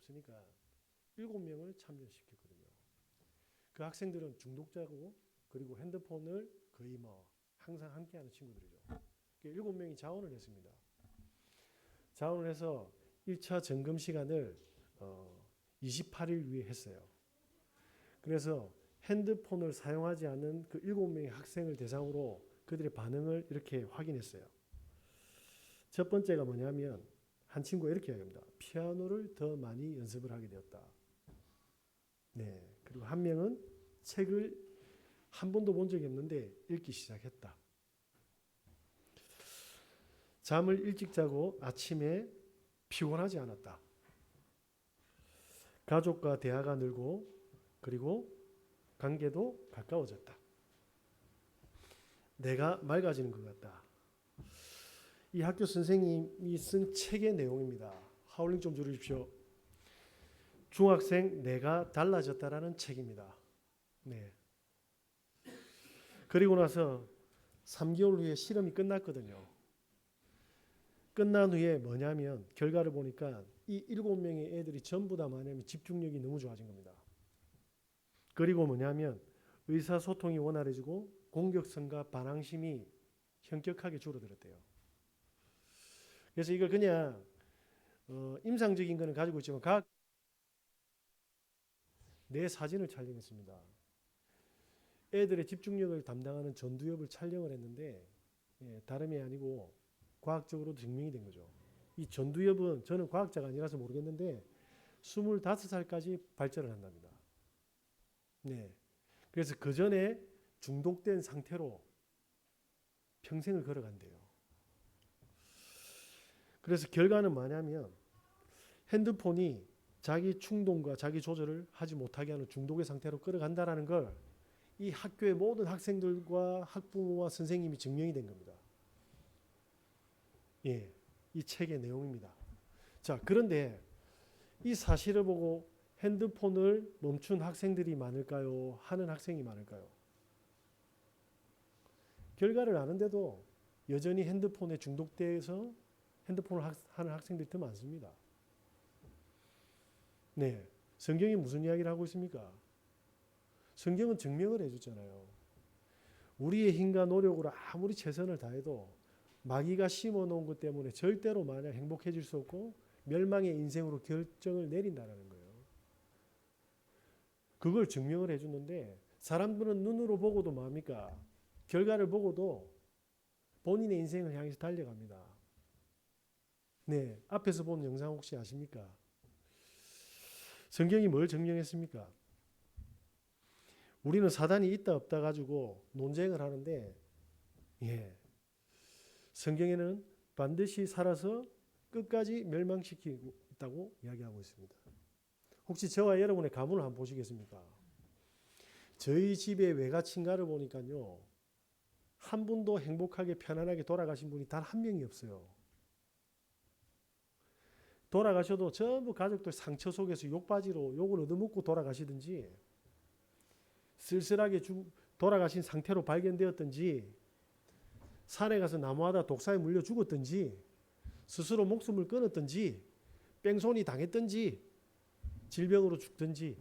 없으니까 7명을 참여시켰거든요. 그 학생들은 중독자고 그리고 핸드폰을 거의 뭐 항상 함께하는 친구들이죠. 7명이 자원을 했습니다. 자원을 해서 1차 점검 시간을 28일 위에 했어요. 그래서 핸드폰을 사용하지 않는 그 7명의 학생을 대상으로 그들의 반응을 이렇게 확인했어요. 첫 번째가 뭐냐면 한 친구가 이렇게 이야기합니다. 피아노를 더 많이 연습을 하게 되었다. 네. 그리고 한 명은 책을 한 번도 본 적이 없는데 읽기 시작했다. 잠을 일찍 자고 아침에 피곤하지 않았다. 가족과 대화가 늘고 그리고 관계도 가까워졌다. 내가 맑아지는 것 같다. 이 학교 선생님이 쓴 책의 내용입니다. 하울링 좀 줄여주십시오. 중학생 내가 달라졌다라는 책입니다. 네. 그리고 나서 3개월 후에 실험이 끝났거든요. 끝난 후에 뭐냐면 결과를 보니까 이 7명의 애들이 전부 다 뭐냐면 집중력이 너무 좋아진 겁니다. 그리고 뭐냐면 의사소통이 원활해지고 공격성과 반항심이 현격하게 줄어들었대요. 그래서 이걸 그냥 임상적인 거는 가지고 있지만 내 사진을 촬영했습니다. 애들의 집중력을 담당하는 전두엽을 촬영을 했는데 다름이 아니고 과학적으로도 증명이 된 거죠. 이 전두엽은 저는 과학자가 아니라서 모르겠는데 25살까지 발전을 한답니다. 네. 그래서 그 전에 중독된 상태로 평생을 걸어간대요. 그래서 결과는 뭐냐면 핸드폰이 자기 충동과 자기 조절을 하지 못하게 하는 중독의 상태로 끌어간다는 걸 이 학교의 모든 학생들과 학부모와 선생님이 증명이 된 겁니다. 예, 이 책의 내용입니다. 자, 그런데 이 사실을 보고 핸드폰을 멈춘 학생들이 많을까요? 하는 학생이 많을까요? 결과를 아는데도 여전히 핸드폰에 중독돼서 핸드폰을 하는 학생들이 더 많습니다. 네, 성경이 무슨 이야기를 하고 있습니까? 성경은 증명을 해주잖아요. 우리의 힘과 노력으로 아무리 최선을 다해도 마귀가 심어놓은 것 때문에 절대로 마냥 행복해질 수 없고 멸망의 인생으로 결정을 내린다는 거예요. 그걸 증명을 해주는데 사람들은 눈으로 보고도 뭡니까? 결과를 보고도 본인의 인생을 향해서 달려갑니다. 네, 앞에서 본 영상 혹시 아십니까? 성경이 뭘 증명했습니까? 우리는 사단이 있다 없다 가지고 논쟁을 하는데 성경에는 반드시 살아서 끝까지 멸망시키고 있다고 이야기하고 있습니다. 혹시 저와 여러분의 가문을 한번 보시겠습니까? 저희 집의 외가친가를 보니까요. 한 분도 행복하게 편안하게 돌아가신 분이 단 한 명이 없어요. 돌아가셔도 전부 가족들 상처 속에서 욕바지로 욕을 얻어먹고 돌아가시든지 쓸쓸하게 돌아가신 상태로 발견되었든지 산에 가서 나무하다 독사에 물려 죽었든지 스스로 목숨을 끊었든지 뺑소니 당했든지 질병으로 죽든지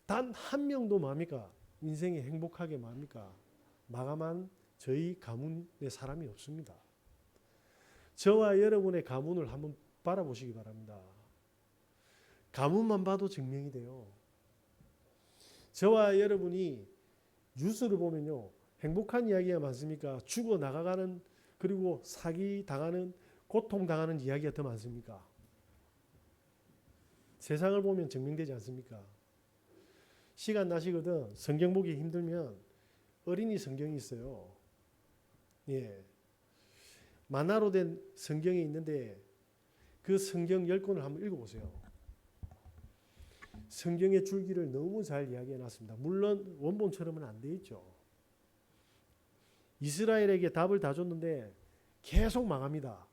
단 한 명도 뭡니까? 인생이 행복하게 뭡니까? 마감한 저희 가문의 사람이 없습니다. 저와 여러분의 가문을 한번 바라보시기 바랍니다. 가문만 봐도 증명이 돼요. 저와 여러분이 뉴스를 보면요. 행복한 이야기가 많습니까? 죽어 나가가는 그리고 사기 당하는 고통당하는 이야기가 더 많습니까? 세상을 보면 증명되지 않습니까? 시간 나시거든 성경 보기 힘들면 어린이 성경이 있어요. 예. 만화로 된 성경이 있는데 그 성경 10권을 한번 읽어보세요. 성경의 줄기를 너무 잘 이야기해 놨습니다. 물론 원본처럼은 안 돼 있죠. 이스라엘에게 답을 다 줬는데 계속 망합니다.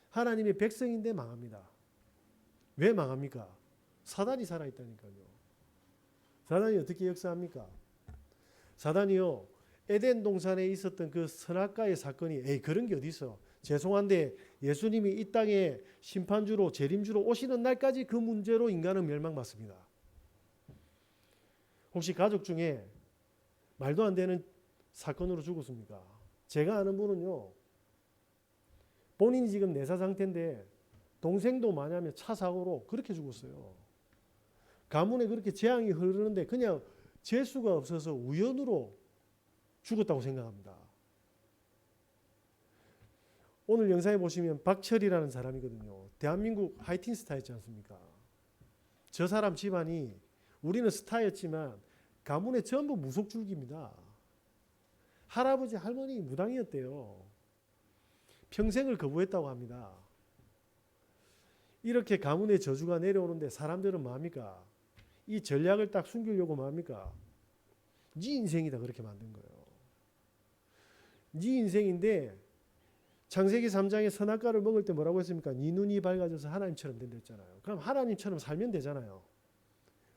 하나님의 백성인데 망합니다. 왜 망합니까? 사단이 살아있다니까요. 사단이 어떻게 역사합니까? 사단이요. 에덴 동산에 있었던 그 선악과의 사건이 그런 게 어디 있어? 죄송한데 예수님이 이 땅에 심판주로 재림주로 오시는 날까지 그 문제로 인간은 멸망받습니다. 혹시 가족 중에 말도 안 되는 사건으로 죽었습니까? 제가 아는 분은요, 본인이 지금 내사 상태인데 동생도 마냐면 차 사고로 그렇게 죽었어요. 가문에 그렇게 재앙이 흐르는데 그냥 재수가 없어서 우연으로 죽었다고 생각합니다. 오늘 영상에 보시면 박철이라는 사람이거든요. 대한민국 하이틴 스타였지 않습니까? 저 사람 집안이 우리는 스타였지만 가문에 전부 무속줄기입니다. 할아버지 할머니 무당이었대요. 평생을 거부했다고 합니다. 이렇게 가문의 저주가 내려오는데 사람들은 뭐합니까? 이 전략을 딱 숨기려고 뭐합니까? 네 인생이다 그렇게 만든 거예요. 네 인생인데 창세기 3장의 선악과를 먹을 때 뭐라고 했습니까? 네 눈이 밝아져서 하나님처럼 된다 했잖아요. 그럼 하나님처럼 살면 되잖아요.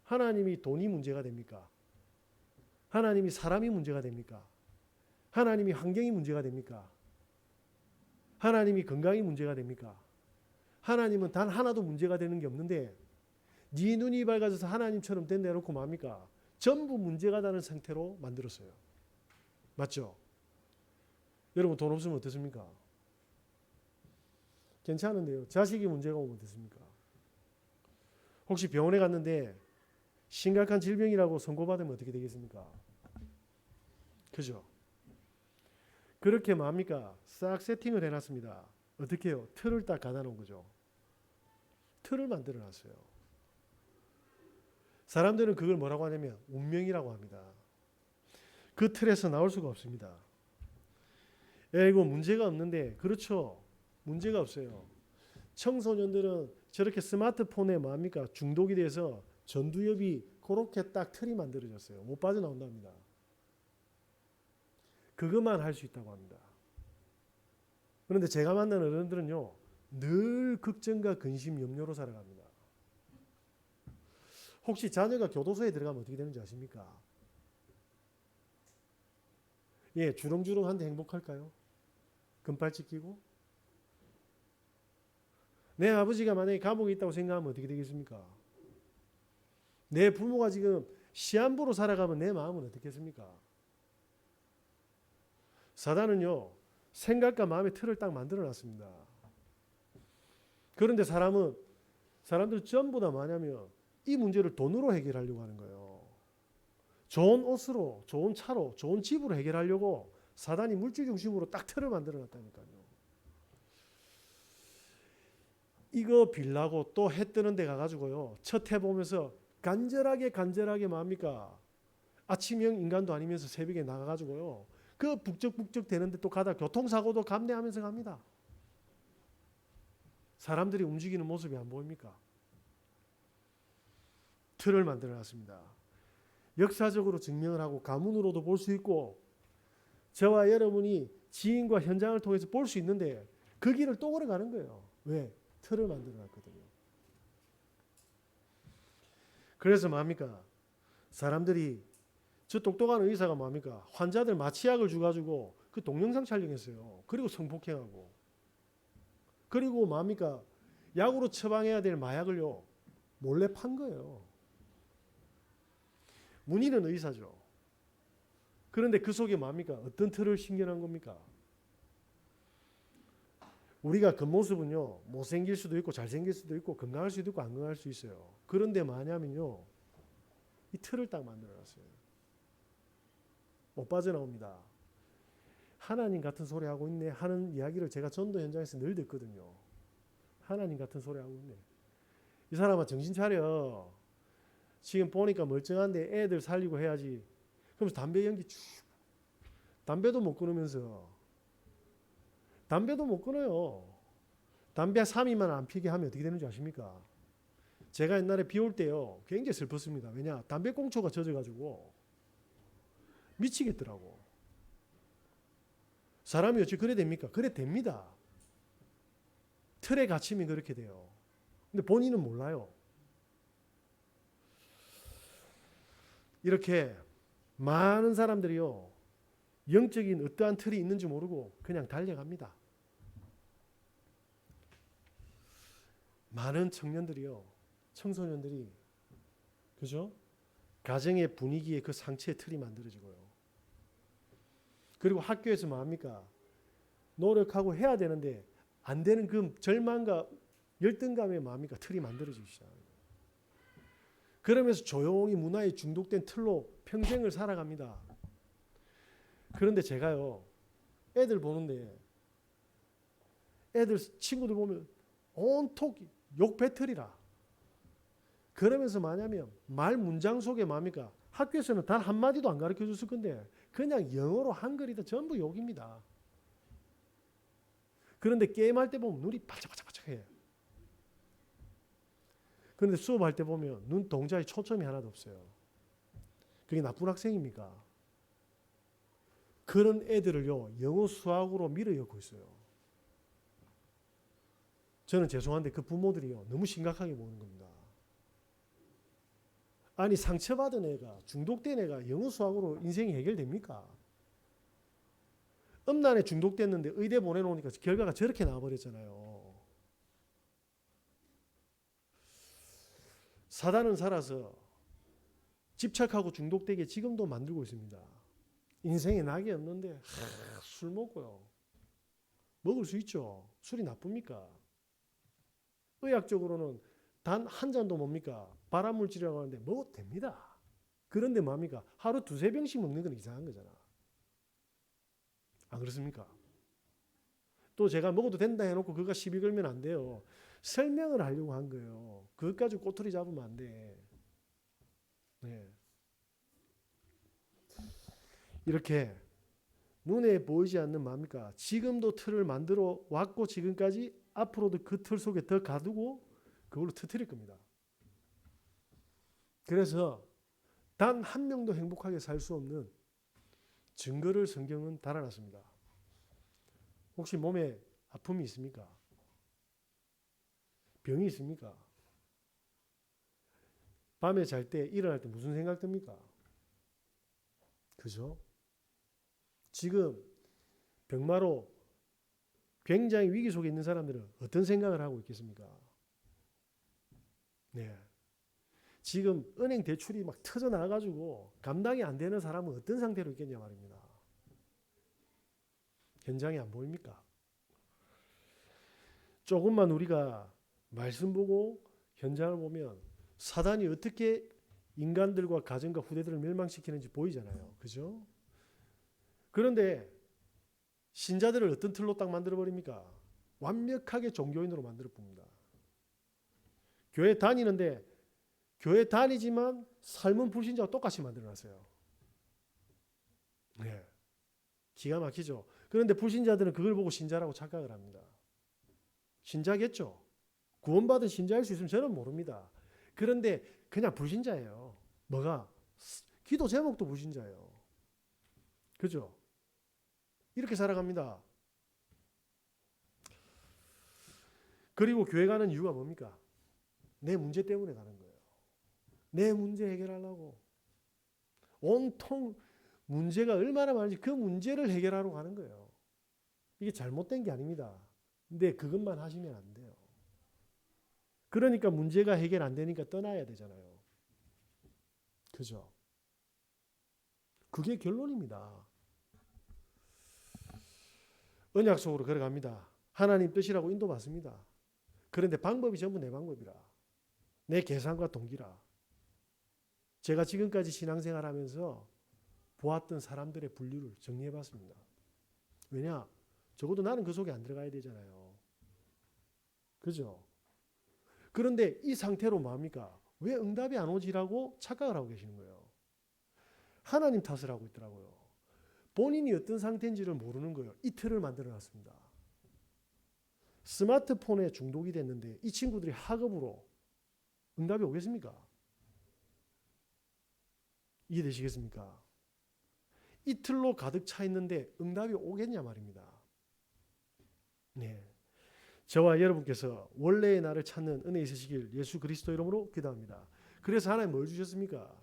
하나님이 돈이 문제가 됩니까? 하나님이 사람이 문제가 됩니까? 하나님이 환경이 문제가 됩니까? 하나님이 건강이 문제가 됩니까? 하나님은 단 하나도 문제가 되는 게 없는데 네 눈이 밝아져서 하나님처럼 된다 해놓고 뭡니까? 전부 문제가 되는 상태로 만들었어요. 맞죠? 여러분 돈 없으면 어떻습니까? 괜찮은데요. 자식이 문제가 오면 어떻습니까? 혹시 병원에 갔는데 심각한 질병이라고 선고받으면 어떻게 되겠습니까? 그죠? 그렇게 뭡니까? 싹 세팅을 해놨습니다. 어떻게 해요? 틀을 딱 가다 놓은 거죠. 틀을 만들어 놨어요. 사람들은 그걸 뭐라고 하냐면 운명이라고 합니다. 그 틀에서 나올 수가 없습니다. 이거 문제가 없는데 그렇죠. 문제가 없어요. 청소년들은 저렇게 스마트폰에 뭐합니까? 중독이 돼서 전두엽이 그렇게 딱 틀이 만들어졌어요. 못 빠져나온답니다. 그것만 할 수 있다고 합니다. 그런데 제가 만난 어른들은요. 늘 걱정과 근심, 염려로 살아갑니다. 혹시 자녀가 교도소에 들어가면 어떻게 되는지 아십니까? 예, 주렁주렁한데 행복할까요? 금팔찌 끼고? 내 아버지가 만약에 감옥에 있다고 생각하면 어떻게 되겠습니까? 내 부모가 지금 시한부로 살아가면 내 마음은 어떻겠습니까? 사단은요. 생각과 마음의 틀을 딱 만들어 놨습니다. 그런데 사람들 전부 다 뭐냐면 이 문제를 돈으로 해결하려고 하는 거예요. 좋은 옷으로, 좋은 차로, 좋은 집으로 해결하려고 사단이 물질 중심으로 딱 틀을 만들어 놨다니까요. 이거 빌라고 또 해 뜨는 데 가가지고요. 첫 해 보면서 간절하게 뭐합니까? 아침형 인간도 아니면서 새벽에 나가가지고요. 그 북적북적 되는데 또 가다 교통사고도 감내하면서 갑니다. 사람들이 움직이는 모습이 안 보입니까? 틀을 만들어 놨습니다. 역사적으로 증명을 하고 가문으로도 볼 수 있고 저와 여러분이 지인과 현장을 통해서 볼 수 있는데 그 길을 또 걸어가는 거예요. 왜? 틀을 만들어 놨거든요. 그래서 뭡니까? 사람들이 저 똑똑한 의사가 뭡니까? 환자들 마취약을 주가지고 그 동영상 촬영했어요. 그리고 성폭행하고 그리고 뭡니까? 약으로 처방해야 될 마약을요. 몰래 판 거예요. 문의는 의사죠. 그런데 그 속에 뭡니까? 어떤 틀을 신겨놓은 겁니까? 우리가 겉모습은요. 못생길 수도 있고 잘생길 수도 있고 건강할 수도 있고 안 건강할 수 있어요. 그런데 뭐냐면요. 이 틀을 딱 만들어놨어요. 못 빠져나옵니다. 하나님 같은 소리 하고 있네 하는 이야기를 제가 전도 현장에서 늘 듣거든요. 하나님 같은 소리 하고 있네. 이 사람아 정신 차려. 지금 보니까 멀쩡한데 애들 살리고 해야지. 그러면서 담배 연기 쭉. 담배도 못 끊으면서. 담배도 못 끊어요. 담배 3일만 안 피게 하면 어떻게 되는지 아십니까? 제가 옛날에 비 올 때요. 굉장히 슬펐습니다. 왜냐? 담배꽁초가 젖어가지고 미치겠더라고. 사람이 어찌 그래 됩니까? 그래 됩니다. 틀에 갇히면 그렇게 돼요. 근데 본인은 몰라요. 이렇게 많은 사람들이요. 영적인 어떠한 틀이 있는지 모르고 그냥 달려갑니다. 많은 청년들이요, 청소년들이, 그죠? 가정의 분위기에 그 상처의 틀이 만들어지고요. 그리고 학교에서 뭐합니까? 노력하고 해야 되는데 안 되는 그 절망과 열등감에 뭐합니까? 틀이 만들어지기 시작합니다. 그러면서 조용히 문화에 중독된 틀로 평생을 살아갑니다. 그런데 제가요, 애들 보는데 애들 친구들 보면 온통 욕 배틀이라. 그러면서 뭐냐면 말 문장 속에 뭡니까? 학교에서는 단 한마디도 안 가르쳐 줬을 건데 그냥 영어로 한글이다 전부 욕입니다. 그런데 게임할 때 보면 눈이 반짝반짝해. 그런데 수업할 때 보면 눈 동자에 초점이 하나도 없어요. 그게 나쁜 학생입니까? 그런 애들을요, 영어 수학으로 밀어넣고 있어요. 저는 죄송한데 그 부모들이요, 너무 심각하게 보는 겁니다. 아니, 상처받은 애가, 중독된 애가 영어 수학으로 인생이 해결됩니까? 음란에 중독됐는데 의대 보내놓으니까 결과가 저렇게 나와버렸잖아요. 사단은 살아서 집착하고 중독되게 지금도 만들고 있습니다. 인생에 낙이 없는데 술 먹고요. 먹을 수 있죠. 술이 나쁩니까? 의학적으로는 단 한 잔도 뭡니까? 발암물질이라고 하는데 먹어도 됩니다. 그런데 뭡니까? 하루 두세 병씩 먹는 건 이상한 거잖아. 안 그렇습니까? 또 제가 먹어도 된다 해놓고 그가 시비 걸면 안 돼요. 설명을 하려고 한 거예요. 그것 가지고 꼬투리 잡으면 안 돼. 네. 이렇게 눈에 보이지 않는 뭡니까? 지금도 틀을 만들어 왔고 지금까지 앞으로도 그 틀 속에 더 가두고 그걸로 터뜨릴 겁니다. 그래서 단 한 명도 행복하게 살 수 없는 증거를 성경은 달아놨습니다. 혹시 몸에 아픔이 있습니까? 병이 있습니까? 밤에 잘 때 일어날 때 무슨 생각 듭니까? 그죠? 지금 병마로 굉장히 위기 속에 있는 사람들은 어떤 생각을 하고 있겠습니까? 네. 지금 은행 대출이 막 터져 나가지고 감당이 안 되는 사람은 어떤 상태로 있겠냐 말입니다. 현장이 안 보입니까? 조금만 우리가 말씀 보고 현장을 보면 사단이 어떻게 인간들과 가정과 후대들을 멸망시키는지 보이잖아요. 그죠? 그런데 신자들을 어떤 틀로 딱 만들어버립니까? 완벽하게 종교인으로 만들어 봅니다. 교회 다니는데 교회 다니지만 삶은 불신자와 똑같이 만들어놨어요. 네. 기가 막히죠. 그런데 불신자들은 그걸 보고 신자라고 착각을 합니다. 신자겠죠. 구원받은 신자일 수 있으면 저는 모릅니다. 그런데 그냥 불신자예요. 뭐가? 기도 제목도 불신자예요. 그죠? 이렇게 살아갑니다. 그리고 교회 가는 이유가 뭡니까? 내 문제 때문에 가는 거예요. 내 문제 해결하려고. 온통 문제가 얼마나 많은지 그 문제를 해결하러 가는 거예요. 이게 잘못된 게 아닙니다. 근데 그것만 하시면 안 돼요. 그러니까 문제가 해결 안 되니까 떠나야 되잖아요. 그죠? 그게 결론입니다. 언약 속으로 걸어갑니다. 하나님 뜻이라고 인도받습니다. 그런데 방법이 전부 내 방법이라. 내 계산과 동기라. 제가 지금까지 신앙생활하면서 보았던 사람들의 분류를 정리해봤습니다. 왜냐? 적어도 나는 그 속에 안 들어가야 되잖아요. 그죠? 그런데 이 상태로 뭡니까? 왜 응답이 안 오지라고 착각을 하고 계시는 거예요. 하나님 탓을 하고 있더라고요. 본인이 어떤 상태인지를 모르는 거예요. 이 틀을 만들어놨습니다. 스마트폰에 중독이 됐는데 이 친구들이 학업으로 응답이 오겠습니까? 이해되시겠습니까? 이 틀로 가득 차 있는데 응답이 오겠냐 말입니다. 네. 저와 여러분께서 원래의 나를 찾는 은혜 있으시길 예수 그리스도 이름으로 기도합니다. 그래서 하나님 뭘 주셨습니까?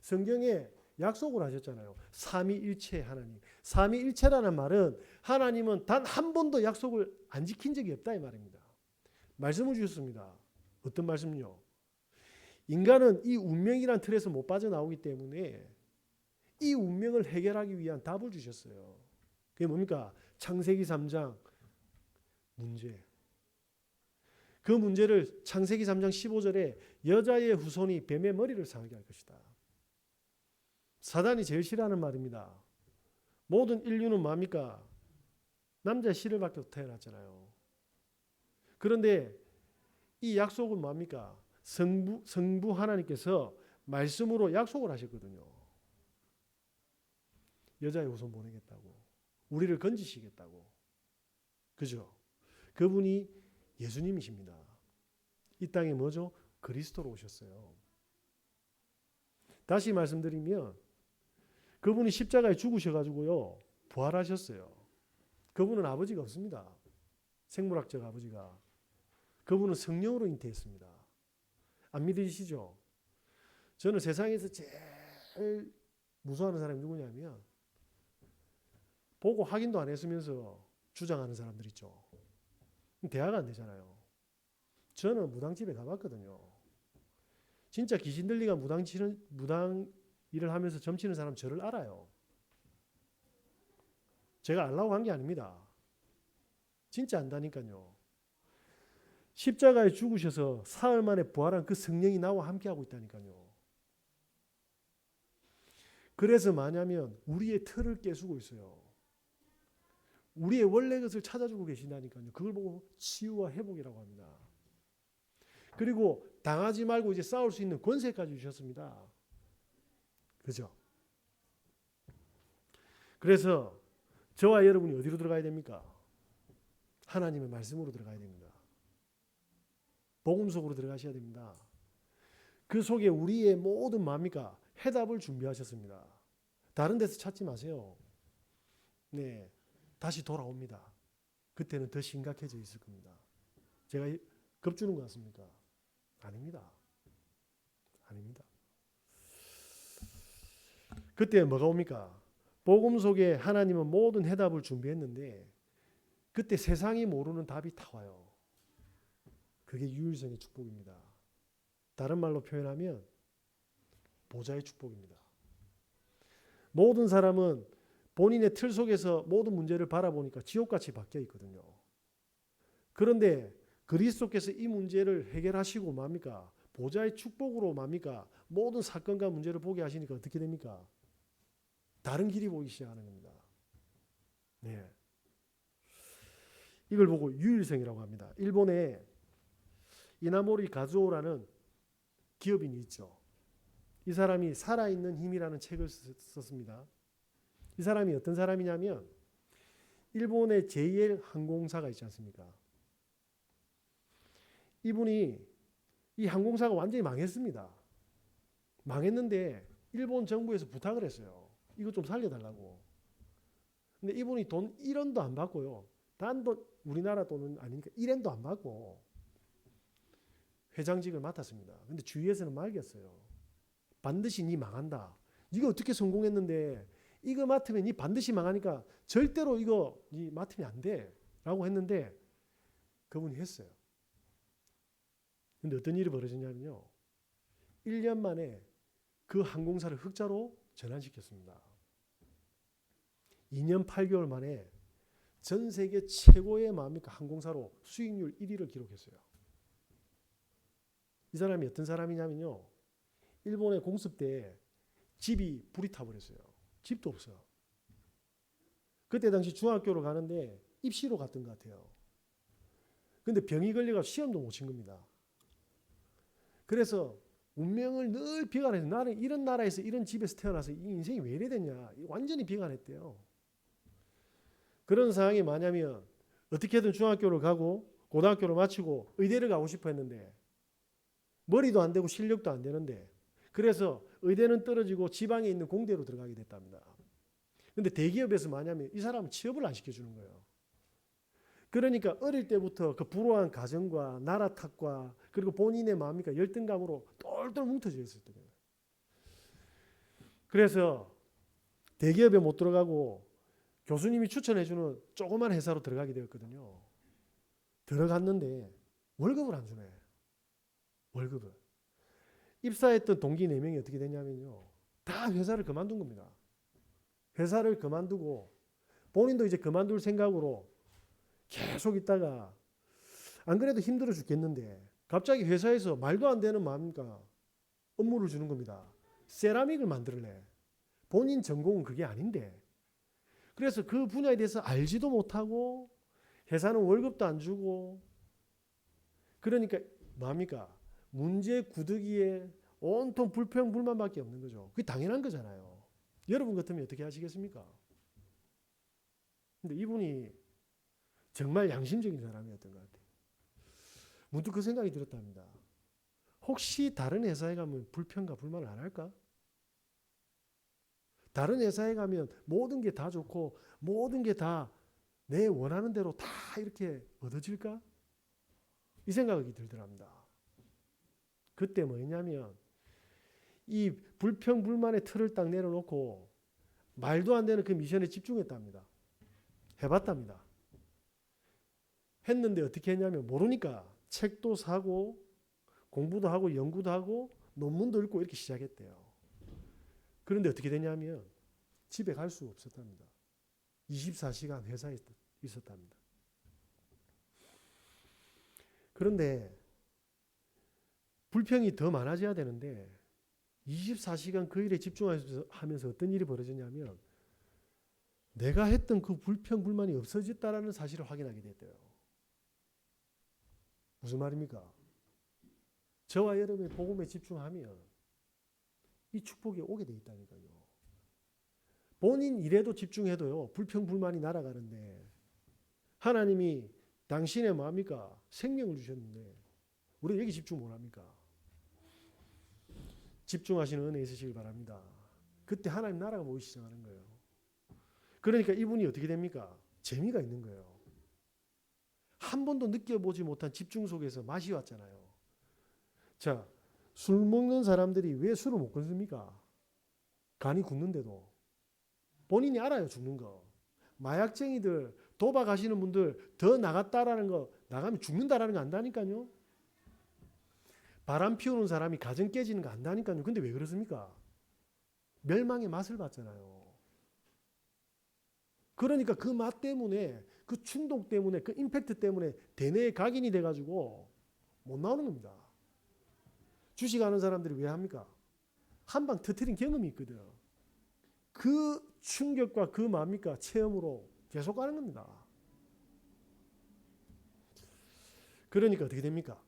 성경에 약속을 하셨잖아요. 삼위일체 하나님. 삼위일체라는 말은 하나님은 단 한 번도 약속을 안 지킨 적이 없다 이 말입니다. 말씀을 주셨습니다. 어떤 말씀요? 인간은 이 운명이란 틀에서 못 빠져나오기 때문에 이 운명을 해결하기 위한 답을 주셨어요. 그게 뭡니까? 창세기 3장 문제. 그 문제를 창세기 3장 15절에 여자의 후손이 뱀의 머리를 상하게 할 것이다. 사단이 제일 싫어하는 말입니다. 모든 인류는 뭡니까? 남자의 씨를 받고 태어났잖아요. 그런데 이 약속은 뭡니까? 성부 하나님께서 말씀으로 약속을 하셨거든요. 여자의 후손 보내겠다고. 우리를 건지시겠다고. 그죠? 그분이 예수님이십니다. 이 땅에 뭐죠? 그리스도로 오셨어요. 다시 말씀드리면 그분이 십자가에 죽으셔가지고요. 부활하셨어요. 그분은 아버지가 없습니다. 생물학적 아버지가. 그분은 성령으로 잉태했습니다. 안 믿으시죠? 저는 세상에서 제일 무서워하는 사람이 누구냐면 보고 확인도 안 했으면서 주장하는 사람들 있죠. 대화가 안 되잖아요. 저는 무당집에 가봤거든요. 진짜 귀신 들리가 무당 일을 하면서 점치는 사람 저를 알아요. 제가 알라고 한 게 아닙니다. 진짜 안다니까요. 십자가에 죽으셔서 사흘 만에 부활한 그 성령이 나와 함께하고 있다니까요. 그래서 뭐냐면 우리의 틀을 깨수고 있어요. 우리의 원래 것을 찾아주고 계신다니까요. 그걸 보고 치유와 회복이라고 합니다. 그리고 당하지 말고 이제 싸울 수 있는 권세까지 주셨습니다. 그죠? 그래서 저와 여러분이 어디로 들어가야 됩니까? 하나님의 말씀으로 들어가야 됩니다. 복음 속으로 들어가셔야 됩니다. 그 속에 우리의 모든 뭡니까? 해답을 준비하셨습니다. 다른 데서 찾지 마세요. 네, 다시 돌아옵니다. 그때는 더 심각해져 있을 겁니다. 제가 겁주는 것 같습니까? 아닙니다. 아닙니다. 그때 뭐가 옵니까? 복음 속에 하나님은 모든 해답을 준비했는데 그때 세상이 모르는 답이 다 와요. 그게 유일성의 축복입니다. 다른 말로 표현하면 보좌의 축복입니다. 모든 사람은 본인의 틀 속에서 모든 문제를 바라보니까 지옥같이 바뀌어 있거든요. 그런데 그리스도께서 이 문제를 해결하시고 뭡니까? 보좌의 축복으로 뭡니까? 모든 사건과 문제를 보게 하시니까 어떻게 됩니까? 다른 길이 보이기 시작하는 겁니다. 네. 이걸 보고 유일성이라고 합니다. 일본에 이나모리 가즈오라는 기업인이 있죠. 이 사람이 살아있는 힘이라는 책을 썼습니다. 이 사람이 어떤 사람이냐면 일본의 JL 항공사가 있지 않습니까? 이분이 이 항공사가 완전히 망했습니다. 망했는데 일본 정부에서 부탁을 했어요. 이거 좀 살려달라고. 근데 이분이 돈 1원도 안 받고요. 단돈 우리나라 돈은 아니니까 1엔도 안 받고 회장직을 맡았습니다. 근데 주위에서는 말겠어요. 반드시 니 망한다. 네가 어떻게 성공했는데 이거 맡으면 니 반드시 망하니까 절대로 이거 니 맡으면 안 돼. 라고 했는데 그분이 했어요. 근데 어떤 일이 벌어졌냐면요. 1년 만에 그 항공사를 흑자로 전환시켰습니다. 2년 8개월 만에 전 세계 최고의 뭡니까? 항공사로 수익률 1위를 기록했어요. 이 사람이 어떤 사람이냐면요. 일본의 공습 때 집이 불이 타버렸어요. 집도 없어. 그때 당시 중학교로 가는데 입시로 갔던 것 같아요. 근데 병이 걸려서 시험도 못 친 겁니다. 그래서 운명을 늘 비관해서 나는 이런 나라에서 이런 집에서 태어나서 이 인생이 왜 이래 됐냐. 완전히 비관했대요. 그런 상황이 뭐냐면 어떻게든 중학교를 가고 고등학교를 마치고 의대를 가고 싶어 했는데 머리도 안 되고 실력도 안 되는데 그래서 의대는 떨어지고 지방에 있는 공대로 들어가게 됐답니다. 그런데 대기업에서 뭐냐면 이 사람은 취업을 안 시켜주는 거예요. 그러니까 어릴 때부터 그 불우한 가정과 나라 탓과 그리고 본인의 마음이니까 열등감으로 똘똘 뭉쳐져 있을 거예요. 그래서 대기업에 못 들어가고 교수님이 추천해주는 조그만 회사로 들어가게 되었거든요. 들어갔는데 월급을 안 주네. 월급을. 입사했던 동기 4명이 어떻게 됐냐면요. 다 회사를 그만둔 겁니다. 회사를 그만두고 본인도 이제 그만둘 생각으로 계속 있다가 안 그래도 힘들어 죽겠는데 갑자기 회사에서 말도 안 되는 뭡니까? 업무를 주는 겁니다. 세라믹을 만들래. 본인 전공은 그게 아닌데. 그래서 그 분야에 대해서 알지도 못하고 회사는 월급도 안 주고 그러니까 뭡니까? 문제 구더기에 온통 불평 불만밖에 없는 거죠. 그게 당연한 거잖아요. 여러분 같으면 어떻게 하시겠습니까? 근데 이분이 정말 양심적인 사람이었던 것 같아요. 문득 그 생각이 들었답니다. 혹시 다른 회사에 가면 불평과 불만을 안 할까? 다른 회사에 가면 모든 게 다 좋고 모든 게 다 내 원하는 대로 다 이렇게 얻어질까? 이 생각이 들더랍니다. 그때 뭐였냐면 이 불평 불만의 틀을 딱 내려놓고 말도 안 되는 그 미션에 집중했답니다. 해봤답니다. 했는데 어떻게 했냐면 모르니까 책도 사고 공부도 하고 연구도 하고 논문도 읽고 이렇게 시작했대요. 그런데 어떻게 되냐면 집에 갈 수가 없었답니다. 24시간 회사에 있었답니다. 그런데 불평이 더 많아져야 되는데 24시간 그 일에 집중하면서 어떤 일이 벌어졌냐면 내가 했던 그 불평 불만이 없어졌다라는 사실을 확인하게 됐대요. 무슨 말입니까? 저와 여러분의 복음에 집중하면 이 축복이 오게 돼 있다니까요. 본인 일에도 집중해도요. 불평 불만이 날아가는데 하나님이 당신의 뭡니까? 생명을 주셨는데 우리 여기 집중 못합니까? 집중하시는 은혜 있으시길 바랍니다. 그때 하나님 나라가 보이기 시작하는 거예요. 그러니까 이분이 어떻게 됩니까? 재미가 있는 거예요. 한 번도 느껴보지 못한 집중 속에서 맛이 왔잖아요. 자, 술 먹는 사람들이 왜 술을 못 끊습니까? 간이 굳는데도. 본인이 알아요, 죽는 거. 마약쟁이들, 도박하시는 분들 더 나갔다라는 거, 나가면 죽는다라는 거 안다니까요. 바람 피우는 사람이 가정 깨지는 거 안다니까요. 근데 왜 그렇습니까? 멸망의 맛을 봤잖아요. 그러니까 그 맛 때문에, 그 충동 때문에, 그 임팩트 때문에 대뇌에 각인이 돼가지고 못 나오는 겁니다. 주식하는 사람들이 왜 합니까? 한 방 터트린 경험이 있거든. 그 충격과 그 뭡니까? 체험으로 계속 가는 겁니다. 그러니까 어떻게 됩니까?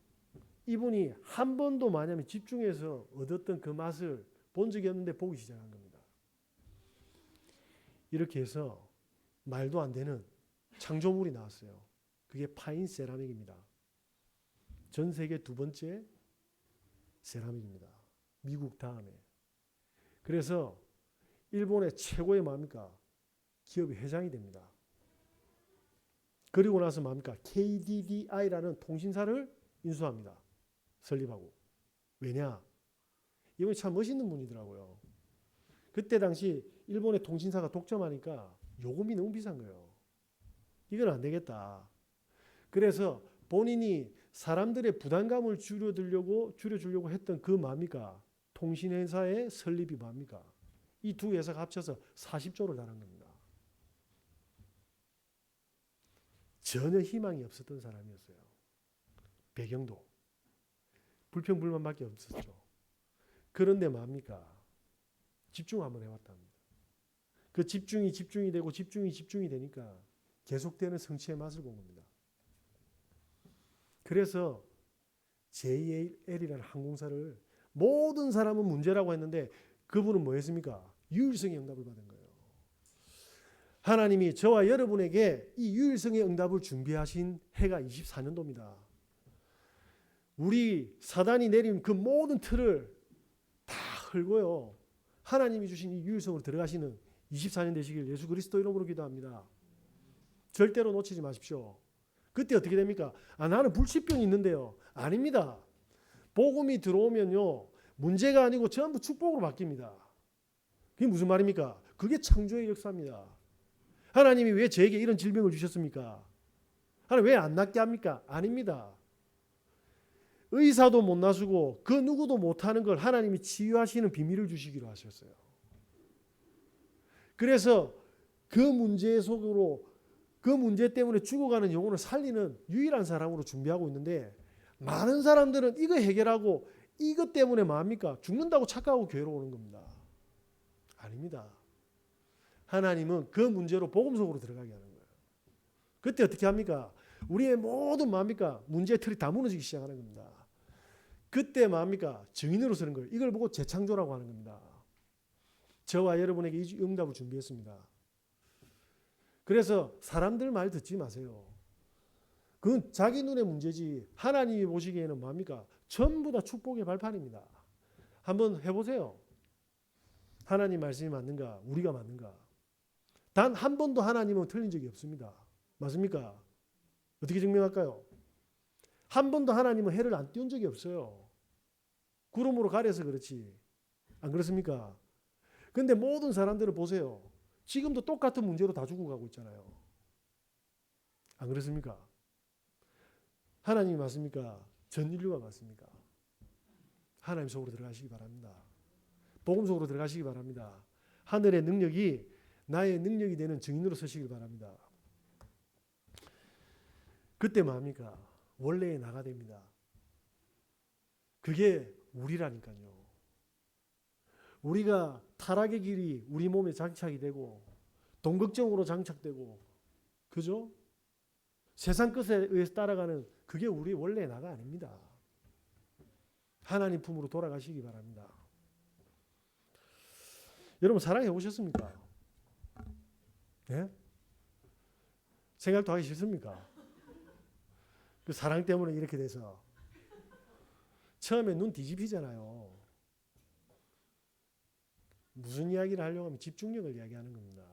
이분이 한 번도 만약에 집중해서 얻었던 그 맛을 본 적이 없는데 보기 시작한 겁니다. 이렇게 해서 말도 안 되는 창조물이 나왔어요. 그게 파인 세라믹입니다. 전 세계 2번째 세라믹입니다. 미국 다음에. 그래서 일본의 최고의 뭡니까? 기업의 회장이 됩니다. 그리고 나서 뭡니까? KDDI라는 통신사를 인수합니다. 설립하고. 왜냐? 이분이 참 멋있는 분이더라고요. 그때 당시 일본의 통신사가 독점하니까 요금이 너무 비싼 거예요. 이건 안 되겠다. 그래서 본인이 사람들의 부담감을 줄여주려고 했던 그 뭡니까? 통신회사의 설립이 뭡니까? 이 두 회사가 합쳐서 40조를 달한 겁니다. 전혀 희망이 없었던 사람이었어요. 배경도. 불평불만밖에 없었죠. 그런데 뭡니까? 집중 한번 해왔답니다. 그 집중이 되고 집중이 되니까 계속되는 성취의 맛을 본 겁니다. 그래서 JAL이라는 항공사를 모든 사람은 문제라고 했는데 그분은 뭐 했습니까? 유일성의 응답을 받은 거예요. 하나님이 저와 여러분에게 이 유일성의 응답을 준비하신 해가 24년도입니다. 우리 사단이 내린 그 모든 틀을 다 헐고요. 하나님이 주신 이 유일성으로 들어가시는 24년 되시길 예수 그리스도 이름으로 기도합니다. 절대로 놓치지 마십시오. 그때 어떻게 됩니까? 나는 불치병이 있는데요. 아닙니다. 복음이 들어오면요. 문제가 아니고 전부 축복으로 바뀝니다. 그게 무슨 말입니까? 그게 창조의 역사입니다. 하나님이 왜 저에게 이런 질병을 주셨습니까? 하나님 왜 안 낫게 합니까? 아닙니다. 의사도 못 나서고 그 누구도 못하는 걸 하나님이 치유하시는 비밀을 주시기로 하셨어요. 그래서 그 문제 속으로 그 문제 때문에 죽어가는 영혼을 살리는 유일한 사람으로 준비하고 있는데 많은 사람들은 이거 해결하고 이것 때문에 뭐합니까? 죽는다고 착각하고 교회로 오는 겁니다. 아닙니다. 하나님은 그 문제로 복음 속으로 들어가게 하는 거예요. 그때 어떻게 합니까? 우리의 모든 뭐합니까? 문제의 틀이 다 무너지기 시작하는 겁니다. 그때 뭐합니까? 증인으로 서는 거예요. 이걸 보고 재창조라고 하는 겁니다. 저와 여러분에게 이 응답을 준비했습니다. 그래서 사람들 말 듣지 마세요. 그건 자기 눈의 문제지 하나님이 보시기에는 뭐합니까? 전부 다 축복의 발판입니다. 한번 해보세요. 하나님 말씀이 맞는가? 우리가 맞는가? 단 한 번도 하나님은 틀린 적이 없습니다. 맞습니까? 어떻게 증명할까요? 한 번도 하나님은 해를 안 띄운 적이 없어요. 구름으로 가려서 그렇지. 안 그렇습니까? 근데 모든 사람들을 보세요. 지금도 똑같은 문제로 다 죽어가고 있잖아요. 안 그렇습니까? 하나님이 맞습니까? 전 인류가 맞습니까? 하나님 속으로 들어가시기 바랍니다. 복음 속으로 들어가시기 바랍니다. 하늘의 능력이 나의 능력이 되는 증인으로 서시길 바랍니다. 그때 뭐합니까? 원래의 나가 됩니다. 그게 우리라니까요. 우리가 타락의 길이 우리 몸에 장착이 되고 동극정으로 장착되고 그죠? 세상 것에 의해서 따라가는 그게 우리 원래의 나가 아닙니다. 하나님 품으로 돌아가시기 바랍니다. 여러분 사랑해 보셨습니까? 네? 생각도 하기 싫습니까? 그 사랑 때문에 이렇게 돼서 처음에 눈 뒤집히잖아요. 무슨 이야기를 하려고 하면 집중력을 이야기하는 겁니다.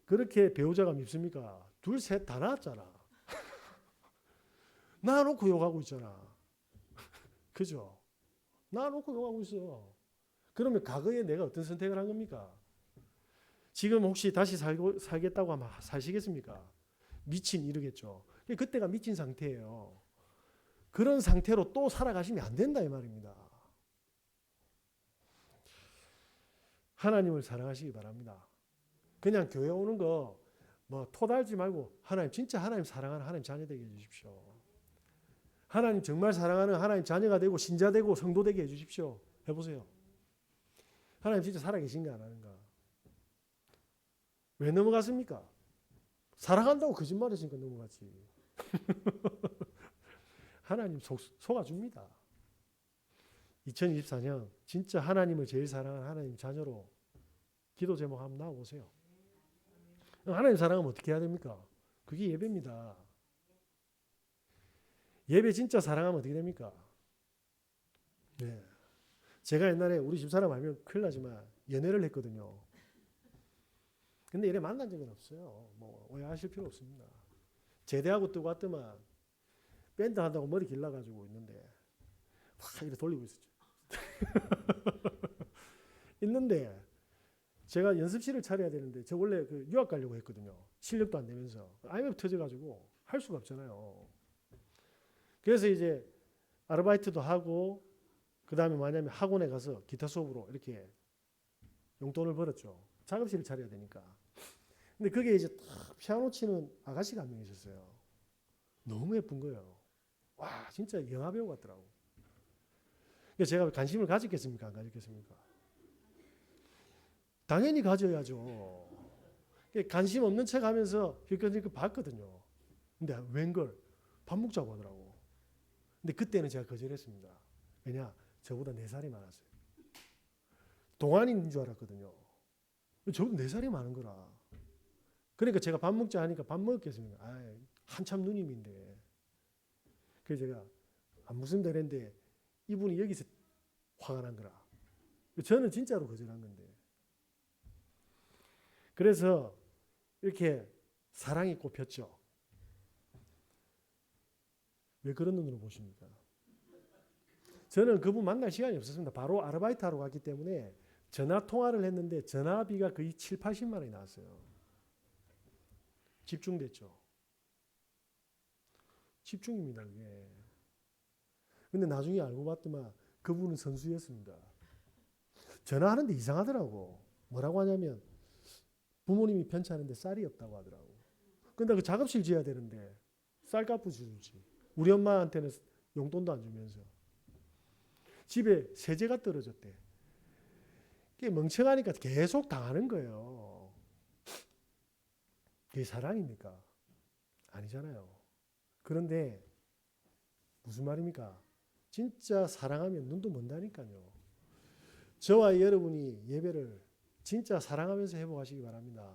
그렇게 배우자가 밉습니까? 둘, 셋 다 낳았잖아. 낳아놓고 욕하고 있잖아. 그죠? 낳아놓고 욕하고 있어. 그러면 과거에 내가 어떤 선택을 한 겁니까? 지금 혹시 다시 살겠다고 하면 사시겠습니까? 미친 이러겠죠. 그때가 미친 상태예요. 그런 상태로 또 살아가시면 안 된다 이 말입니다. 하나님을 사랑하시기 바랍니다. 그냥 교회 오는 거 뭐 토달지 말고 하나님 진짜 하나님 사랑하는 하나님 자녀 되게 해주십시오. 하나님 정말 사랑하는 하나님 자녀가 되고 신자 되고 성도 되게 해주십시오. 해보세요. 하나님 진짜 살아계신가 안 하는가? 왜 넘어갔습니까? 사랑한다고 거짓말했으니까 넘어갔지. 하나님 속아줍니다. 2024년 진짜 하나님을 제일 사랑하는 하나님 자녀로 기도 제목 한번 나와보세요. 하나님 사랑하면 어떻게 해야 됩니까? 그게 예배입니다. 예배 진짜 사랑하면 어떻게 됩니까? 네. 제가 옛날에 우리 집사람 알면 큰일 나지만 연애를 했거든요. 근데 이래 만난 적은 없어요. 뭐 오해하실 필요 없습니다. 제대하고 뜨고 왔더만 밴드 한다고 머리 길러가지고 있는데 확 이렇게 돌리고 있었죠. 있는데 제가 연습실을 차려야 되는데 저 원래 그 유학 가려고 했거든요. 실력도 안 되면서 IMF 터져가지고 할 수가 없잖아요. 그래서 이제 아르바이트도 하고 그 다음에 뭐냐면 학원에 가서 기타 수업으로 이렇게 용돈을 벌었죠. 작업실을 차려야 되니까. 근데 그게 이제 딱 피아노 치는 아가씨가 한 명 있었어요. 너무 예쁜 거예요. 와 진짜 영화 배우 같더라고. 그래서 제가 관심을 가졌겠습니까? 안 가졌겠습니까? 당연히 가져야죠. 관심 없는 척 하면서 힐끗힐끗 봤거든요. 근데 웬걸 밥 먹자고 하더라고. 근데 그때는 제가 거절했습니다. 왜냐? 저보다 4살이 많았어요. 동안인 줄 알았거든요. 저보다 4살이 많은 거라. 그러니까 제가 밥 먹자 하니까 밥 먹겠습니까? 아, 한참 누님인데. 그래서 제가 안 먹습니다 그랬는데 이분이 여기서 화가 난 거라. 저는 진짜로 거절한 건데. 그래서 이렇게 사랑이 꼽혔죠. 왜 그런 눈으로 보십니까? 저는 그분 만날 시간이 없었습니다. 바로 아르바이트 하러 갔기 때문에 전화 통화를 했는데 전화비가 거의 7, 80만 원이 나왔어요. 집중됐죠. 집중입니다. 그게. 근데 나중에 알고 봤더만 그분은 선수였습니다. 전화하는데 이상하더라고. 뭐라고 하냐면 부모님이 편찮은데 쌀이 없다고 하더라고. 근데 그 작업실 지어야 되는데 쌀값을 주지. 우리 엄마한테는 용돈도 안 주면서. 집에 세제가 떨어졌대. 그게 멍청하니까 계속 당하는 거예요. 그게 사랑입니까? 아니잖아요. 그런데 무슨 말입니까? 진짜 사랑하면 눈도 먼다니까요. 저와 여러분이 예배를 진짜 사랑하면서 회복하시기 바랍니다.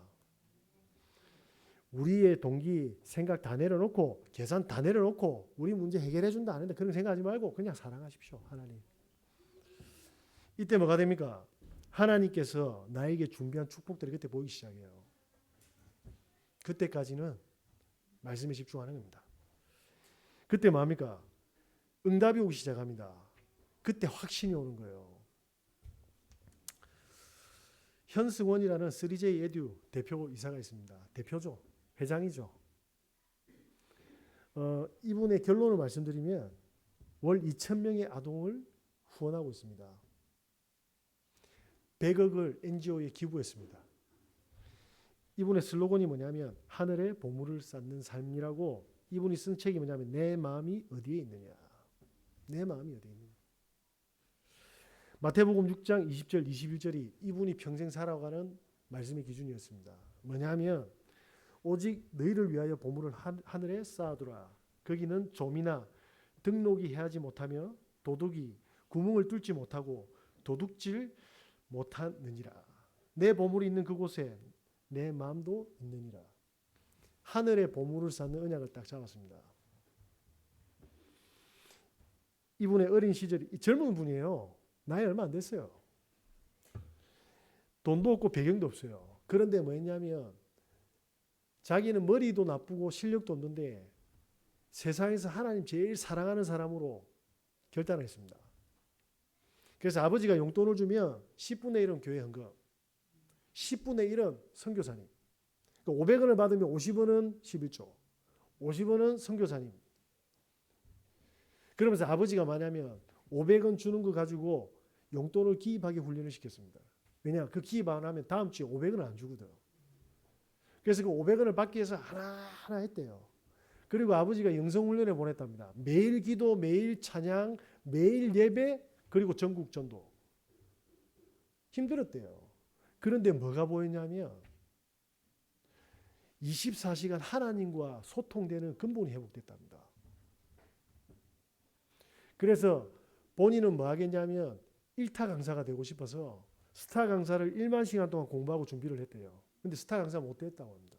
우리의 동기, 생각 다 내려놓고 계산 다 내려놓고 우리 문제 해결해 준다 하는데 그런 생각하지 말고 그냥 사랑하십시오. 하나님. 이때 뭐가 됩니까? 하나님께서 나에게 준비한 축복들이 그때 보이기 시작해요. 그때까지는 말씀에 집중하는 겁니다. 그때 뭐합니까? 응답이 오기 시작합니다. 그때 확신이 오는 거예요. 현승원이라는 3J 에듀 대표 이사가 있습니다. 대표죠. 회장이죠. 이분의 결론을 말씀드리면 월 2,000명의 아동을 후원하고 있습니다. 100억을 NGO에 기부했습니다. 이분의 슬로건이 뭐냐면 하늘에 보물을 쌓는 삶이라고 이분이 쓴 책이 뭐냐면 내 마음이 어디에 있느냐. 내 마음이 어디에 있느냐. 마태복음 6장 20절 21절이 이분이 평생 살아가는 말씀의 기준이었습니다. 뭐냐면 오직 너희를 위하여 보물을 하늘에 쌓아두라. 거기는 좀이나 등록이 해하지 못하며 도둑이 구멍을 뚫지 못하고 도둑질 못하느니라. 내 보물이 있는 그곳에 내 마음도 있느니라. 하늘에 보물을 쌓는 언약을 딱 잡았습니다. 이분의 어린 시절이 젊은 분이에요. 나이 얼마 안 됐어요. 돈도 없고 배경도 없어요. 그런데 뭐 했냐면 자기는 머리도 나쁘고 실력도 없는데 세상에서 하나님 제일 사랑하는 사람으로 결단을 했습니다. 그래서 아버지가 용돈을 주면 10분의 1은 교회 헌금, 10분의 1은 선교사님. 그러니까 500원을 받으면 50원은 11조, 50원은 선교사님. 그러면서 아버지가 뭐냐면 500원 주는 거 가지고 용돈을 기입하게 훈련을 시켰습니다. 왜냐? 그 기입 안 하면 다음 주에 500원을 안 주거든. 그래서 그 500원을 받기 위해서 하나하나 했대요. 그리고 아버지가 영성훈련에 보냈답니다. 매일 기도, 매일 찬양, 매일 예배, 그리고 전국 전도. 힘들었대요. 그런데 뭐가 보였냐면 24시간 하나님과 소통되는 근본이 회복됐답니다. 그래서 본인은 뭐 하겠냐면 1타 강사가 되고 싶어서 스타 강사를 1만 시간 동안 공부하고 준비를 했대요. 근데 스타 강사 못 됐다고 합니다.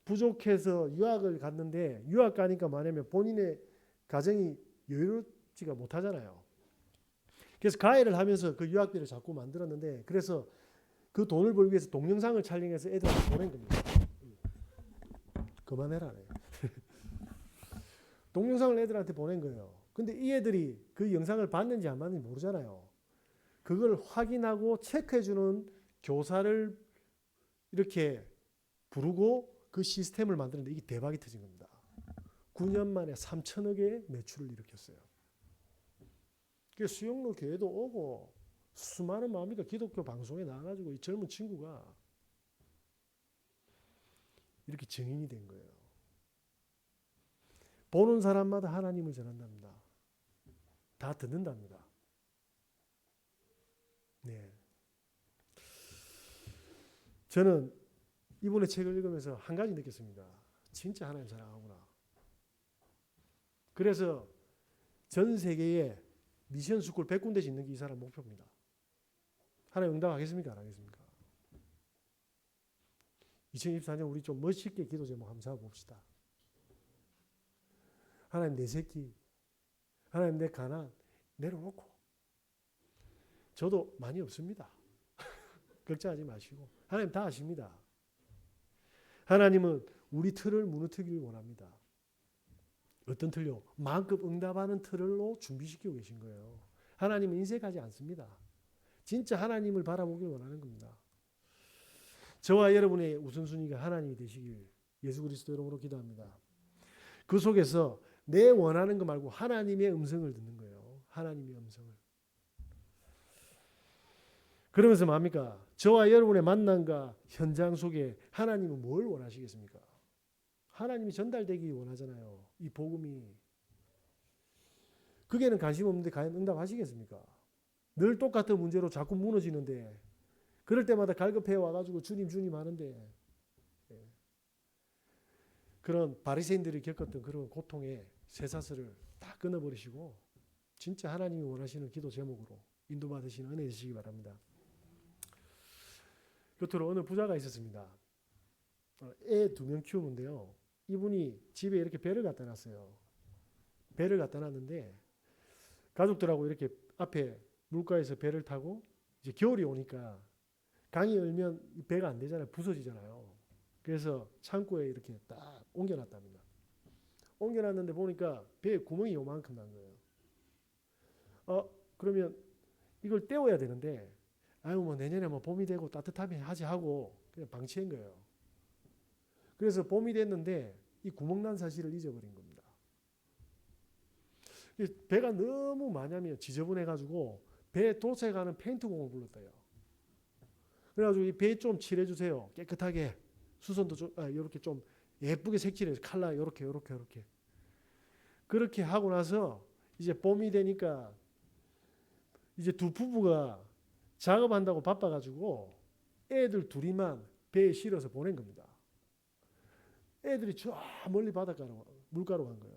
부족해서 유학을 갔는데 유학 가니까 뭐냐면 본인의 가정이 여유롭지가 못하잖아요. 그래서 가해를 하면서 그 유학비를 자꾸 만들었는데 그래서 그 돈을 벌기 위해서 동영상을 촬영해서 애들한테 보낸 겁니다. 그만해라. 동영상을 애들한테 보낸 거예요. 근데 이 애들이 그 영상을 봤는지 안 봤는지 모르잖아요. 그걸 확인하고 체크해주는 교사를 이렇게 부르고 그 시스템을 만드는데 이게 대박이 터진 겁니다. 9년 만에 3천억의 매출을 일으켰어요. 그래서 수영로 교회도 오고 수많은 마음이가 기독교 방송에 나와가지고 이 젊은 친구가 이렇게 증인이 된 거예요. 보는 사람마다 하나님을 전한답니다. 다 듣는답니다. 네. 저는 이분의 책을 읽으면서 한 가지 느꼈습니다. 진짜 하나님 사랑하구나. 그래서 전 세계에 미션 스쿨 100군데 짓는 게 이 사람 목표입니다. 하나님 응답하겠습니까? 안 하겠습니까? 2024년 우리 좀 멋있게 기도 제목 한번 잡아봅시다. 하나님 내 새끼, 하나님 내 가난 내려놓고. 저도 많이 없습니다. 걱정하지 마시고 하나님 다 아십니다. 하나님은 우리 틀을 무너뜨리기를 원합니다. 어떤 틀요? 마음껏 응답하는 틀로 준비시키고 계신 거예요. 하나님은 인색하지 않습니다. 진짜 하나님을 바라보길 원하는 겁니다. 저와 여러분의 우선순위가 하나님이 되시길 예수 그리스도 이름으로 기도합니다. 그 속에서 내 원하는 거 말고 하나님의 음성을 듣는 거예요. 하나님의 음성을. 그러면서 뭡니까? 저와 여러분의 만남과 현장 속에 하나님은 뭘 원하시겠습니까? 하나님이 전달되기 원하잖아요. 이 복음이. 그게는 관심 없는데 과연 응답하시겠습니까? 늘 똑같은 문제로 자꾸 무너지는데 그럴 때마다 갈급해 와가지고 주님 주님 하는데 그런 바리새인들이 겪었던 그런 고통의 쇠사슬을 다 끊어버리시고 진짜 하나님이 원하시는 기도 제목으로 인도받으시는 은혜 되시기 바랍니다. 곁으로 어느 부자가 있었습니다. 애 2명 키우는데요. 이분이 집에 이렇게 배를 갖다 놨어요. 배를 갖다 놨는데 가족들하고 이렇게 앞에 물가에서 배를 타고 이제 겨울이 오니까 강이 얼면 배가 안 되잖아요. 부서지잖아요. 그래서 창고에 이렇게 딱 옮겨놨답니다. 옮겨놨는데 보니까 배에 구멍이 요만큼 난 거예요. 그러면 이걸 떼어야 되는데 아유 뭐 내년에 뭐 봄이 되고 따뜻하면 하지 하고 그냥 방치한 거예요. 그래서 봄이 됐는데 이 구멍 난 사실을 잊어버린 겁니다. 배가 너무 마냐면 지저분해가지고 배에 도색하는 페인트공을 불렀대요. 그래가지고 이 배 좀 칠해주세요. 깨끗하게 수선도 좀 이렇게 좀 예쁘게 색칠해서 칼라 이렇게 그렇게 하고 나서 이제 봄이 되니까 이제 두 부부가 작업한다고 바빠가지고 애들 둘이만 배에 실어서 보낸 겁니다. 애들이 저 멀리 바닷가로 물가로 간 거예요.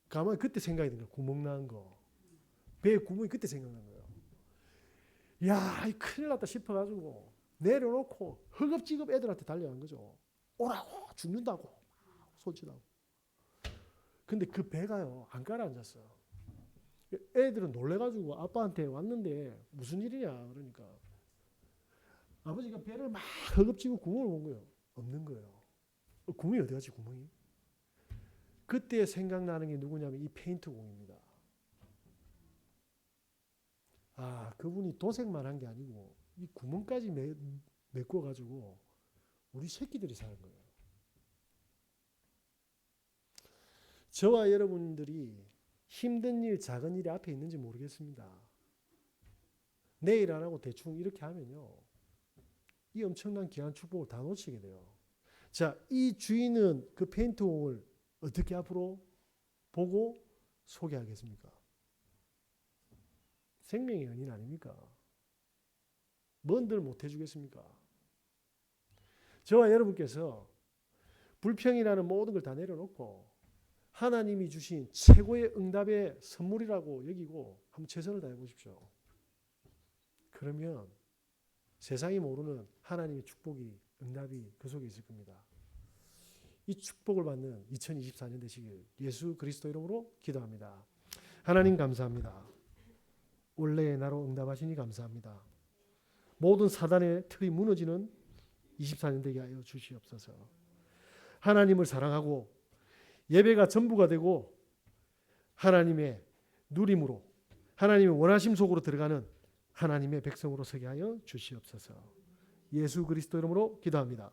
가만히 그때 생각이 든 거예요. 구멍 난 거. 배에 구멍이 그때 생각난 거예요. 야, 큰일 났다 싶어가지고 내려놓고 허겁지겁 애들한테 달려간 거죠. 오라고 죽는다고 손짓하고. 근데 그 배가요 안 가라앉았어요. 애들은 놀래가지고 아빠한테 왔는데 무슨 일이냐 그러니까 아버지가 배를 막 허겁지겁 구멍을 본 거예요. 없는 거예요. 구멍이 어디 갔지 구멍이? 그때 생각나는 게 누구냐면 이 페인트 공입니다. 그분이 도색만 한 게 아니고 이 구멍까지 메꿔가지고 우리 새끼들이 사는 거예요. 저와 여러분들이 힘든 일, 작은 일이 앞에 있는지 모르겠습니다. 내일 안 하고 대충 이렇게 하면요. 이 엄청난 귀한 축복을 다 놓치게 돼요. 자, 이 주인은 그 페인트공을 어떻게 앞으로 보고 소개하겠습니까? 생명의 연인 아닙니까? 뭔들 못 해주겠습니까? 저와 여러분께서 불평이라는 모든 걸 다 내려놓고 하나님이 주신 최고의 응답의 선물이라고 여기고 한번 최선을 다해 보십시오. 그러면 세상이 모르는 하나님의 축복이 응답이 그 속에 있을 겁니다. 이 축복을 받는 2024년 되시길 예수 그리스도 이름으로 기도합니다. 하나님 감사합니다. 원래의 나로 응답하시니 감사합니다. 모든 사단의 틀이 무너지는 24년 되게 하여 주시옵소서. 하나님을 사랑하고 예배가 전부가 되고 하나님의 누림으로 하나님의 원하심 속으로 들어가는 하나님의 백성으로 서게 하여 주시옵소서. 예수 그리스도 이름으로 기도합니다.